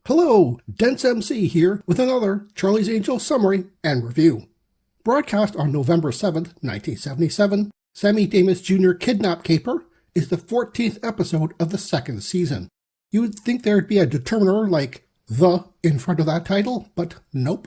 Hello, Dense MC here with another Charlie's Angels summary and review. Broadcast on November 7th, 1977, Sammy Davis Jr. Kidnap Caper is the 14th episode of the second season. You would think there'd be a determiner like "the" in front of that title, but nope.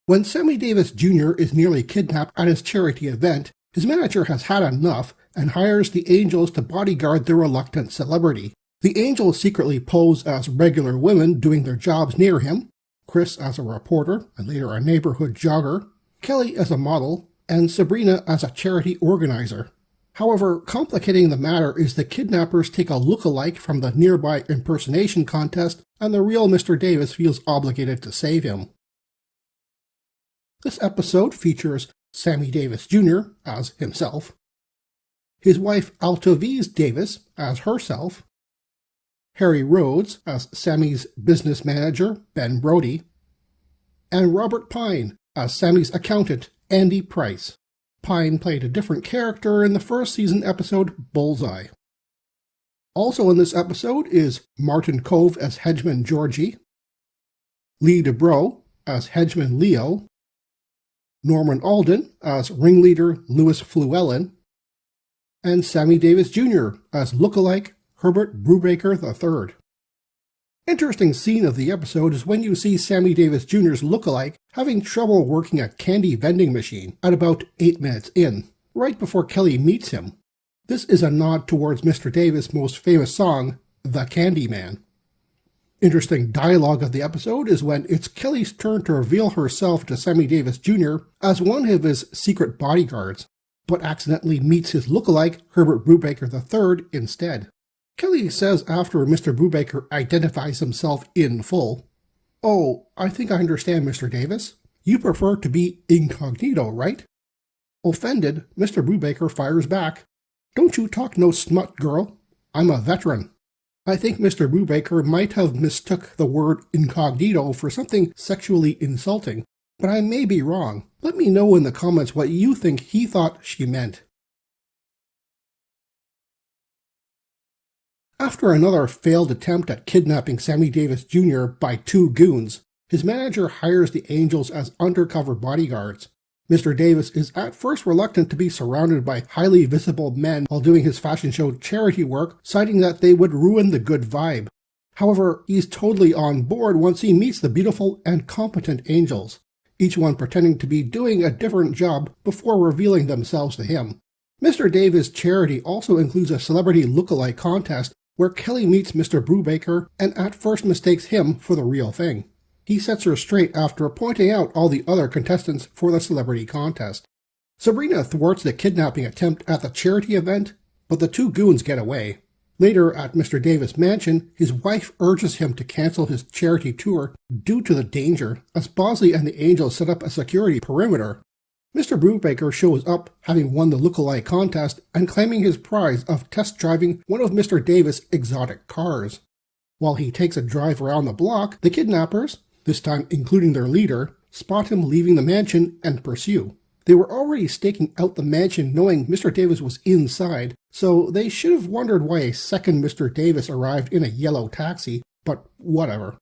When Sammy Davis Jr. is nearly kidnapped at his charity event, his manager has had enough and hires the Angels to bodyguard the reluctant celebrity. The Angels secretly pose as regular women doing their jobs near him, Chris as a reporter and later a neighborhood jogger, Kelly as a model, and Sabrina as a charity organizer. However, complicating the matter is the kidnappers take a look-alike from the nearby impersonation contest, and the real Mr. Davis feels obligated to save him. This episode features Sammy Davis Jr. as himself, his wife Altovise Davis as herself, Harry Rhodes as Sammy's business manager, Ben Brody, and Robert Pine as Sammy's accountant, Andy Price. Pine played a different character in the first season episode, Bullseye. Also in this episode is Martin Kove as Hedgeman Georgie, Lee DeBro as Hedgeman Leo, Norman Alden as ringleader Louis Fluellen, and Sammy Davis Jr. as lookalike Herbert Brubaker III. Interesting scene of the episode is when you see Sammy Davis Jr.'s lookalike having trouble working a candy vending machine at about 8 minutes in, right before Kelly meets him. This is a nod towards Mr. Davis' most famous song, The Candy Man. Interesting dialogue of the episode is when it's Kelly's turn to reveal herself to Sammy Davis Jr. as one of his secret bodyguards, but accidentally meets his lookalike Herbert Brubaker III instead. Kelly says after Mr. Brubaker identifies himself in full, "Oh, I think I understand, Mr. Davis. You prefer to be incognito, right?" Offended, Mr. Brubaker fires back, "Don't you talk no smut, girl. I'm a veteran." I think Mr. Brubaker might have mistook the word incognito for something sexually insulting, but I may be wrong. Let me know in the comments what you think he thought she meant. After another failed attempt at kidnapping Sammy Davis Jr. by 2 goons, his manager hires the Angels as undercover bodyguards. Mr. Davis is at first reluctant to be surrounded by highly visible men while doing his fashion show charity work, citing that they would ruin the good vibe. However, he's totally on board once he meets the beautiful and competent Angels, each one pretending to be doing a different job before revealing themselves to him. Mr. Davis' charity also includes a celebrity look-alike contest where Kelly meets Mr. Brubaker and at first mistakes him for the real thing. He sets her straight after pointing out all the other contestants for the celebrity contest. Sabrina thwarts the kidnapping attempt at the charity event, but the 2 goons get away. Later at Mr. Davis' mansion, his wife urges him to cancel his charity tour due to the danger, as Bosley and the Angels set up a security perimeter. Mr. Brubaker shows up, having won the look-alike contest and claiming his prize of test driving one of Mr. Davis' exotic cars. While he takes a drive around the block, the kidnappers, this time including their leader, spot him leaving the mansion and pursue. They were already staking out the mansion knowing Mr. Davis was inside, so they should have wondered why a second Mr. Davis arrived in a yellow taxi, but whatever.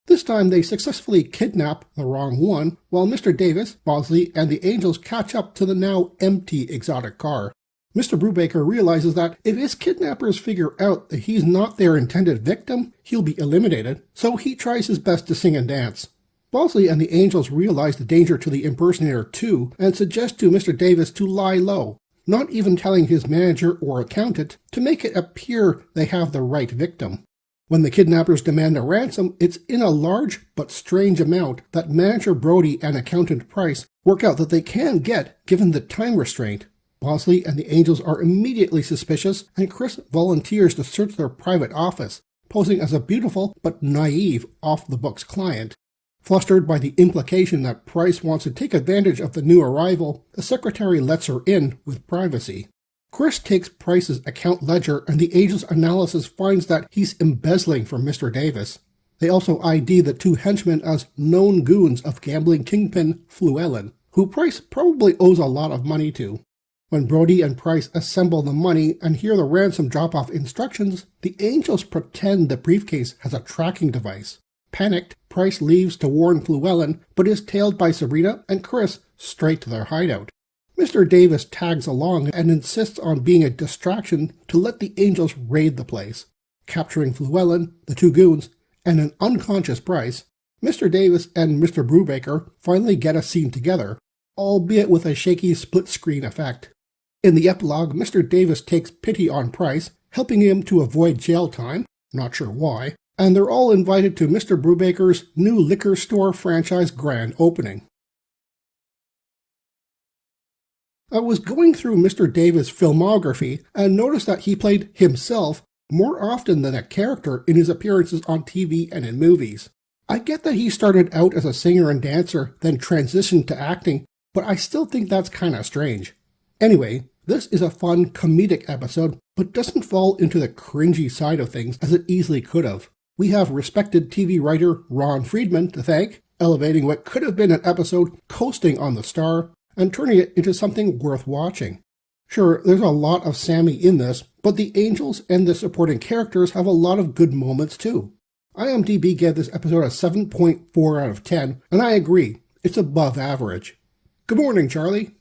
This time they successfully kidnap the wrong one, while Mr. Davis, Bosley, and the Angels catch up to the now empty exotic car. Mr. Brubaker realizes that if his kidnappers figure out that he's not their intended victim, he'll be eliminated, so he tries his best to sing and dance. Bosley and the Angels realize the danger to the impersonator too, and suggest to Mr. Davis to lie low, not even telling his manager or accountant to make it appear they have the right victim. When the kidnappers demand a ransom, it's in a large but strange amount that manager Brody and accountant Price work out that they can get given the time restraint. Bosley and the Angels are immediately suspicious, and Chris volunteers to search their private office, posing as a beautiful but naive off-the-books client. Flustered by the implication that Price wants to take advantage of the new arrival, the secretary lets her in with privacy. Chris takes Price's account ledger, and the Angels' analysis finds that he's embezzling from Mr. Davis. They also ID the 2 henchmen as known goons of gambling kingpin Fluellen, who Price probably owes a lot of money to. When Brody and Price assemble the money and hear the ransom drop-off instructions, the Angels pretend the briefcase has a tracking device. Panicked, Price leaves to warn Llewellyn, but is tailed by Sabrina and Chris straight to their hideout. Mr. Davis tags along and insists on being a distraction to let the Angels raid the place. Capturing Llewellyn, the two goons, and an unconscious Price, Mr. Davis and Mr. Brubaker finally get a scene together, albeit with a shaky split-screen effect. In the epilogue, Mr. Davis takes pity on Price, helping him to avoid jail time, not sure why, and they're all invited to Mr. Brubaker's new liquor store franchise grand opening. I was going through Mr. Davis' filmography and noticed that he played himself more often than a character in his appearances on TV and in movies. I get that he started out as a singer and dancer, then transitioned to acting, but I still think that's kinda strange. Anyway, this is a fun, comedic episode, but doesn't fall into the cringy side of things as it easily could have. We have respected TV writer Ron Friedman to thank, elevating what could have been an episode coasting on the star, and turning it into something worth watching. Sure, there's a lot of Sammy in this, but the Angels and the supporting characters have a lot of good moments too. IMDb gave this episode a 7.4 out of 10, and I agree, it's above average. Good morning, Charlie.